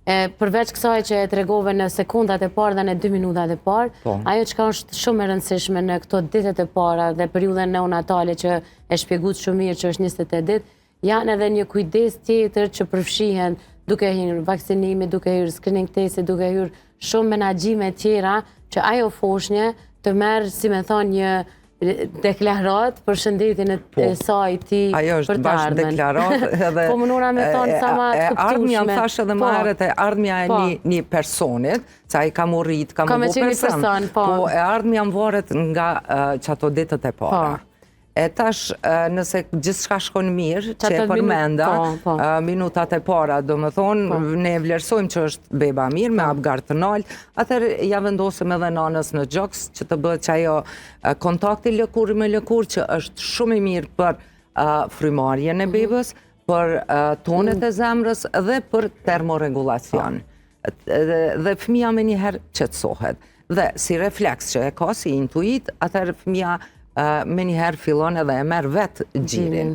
Përveç kësaj që e tregove në sekundat e parë dhe në 2 minutat e parë, ajo që ka është shumë e rëndësishme në këto ditët e para dhe periudhën neonatale që e shpjegut shumë mirë që është 28 ditë, janë edhe një kujdes tjetër që përfshihen duke hyrë vaksinimi, duke hyrë screening testi, duke hyrë shumë menaxhime tjera që ajo foshnjë të merë, si me thonë, një deklarat për shëndetin e saj ti për të ardhmen. Ajo është bashkë deklarat edhe... Po mënura me thonë sa ma të kuptushme. Ardhmja më thashë edhe më herët e ardhmja e një personit, sa i ka mu rrit, ka mu bu person, po e ardhmja më varet nga që ato ditët e para. E tash, nëse gjithë shka shkon mirë, që e përmenda, minutat e para, do më thonë, ne vlerësojmë që është beba mirë, me apgar të nalë, atër ja vendosëm edhe nanës në gjoks, që të bëhet që ajo kontakti lëkur me lëkur, që është shumë i mirë për frymarrjen e bebës, për tonet e zemrës dhe për termoregulacion. Dhe fëmija me njëherë qetësohet. Dhe si refleks që e ka, si intuit, atër fëmija me njëherë fillon edhe e merë vetë gjirin.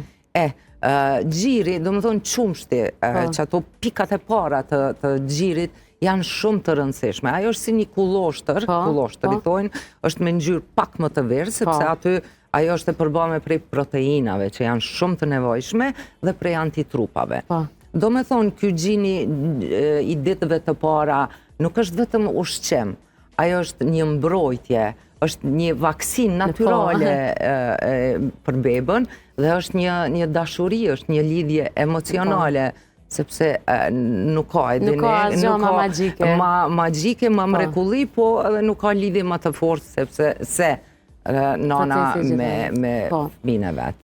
Gjiri, do më thonë qumshti, që ato pikat e para të gjirit janë shumë të rëndësishme. Ajo është si një kuloshtër i thojnë, është me ngjyrë pak më të verë, sepse aty ajo është e përbame prej proteinave, që janë shumë të nevojshme, dhe prej antitrupave. Do me thonë, ky gjini i ditëve të para nuk është vetëm ushqim, ajo është një mbrojtje, është një vaksin natyrale për bebën dhe është një dashuri, është një lidhje emocionale, sepse nuk ka asgjë ma magjike. Magjike, ma mrekulli, po edhe nuk ka lidhje ma të fortë, sepse nana me fëmijën e vet.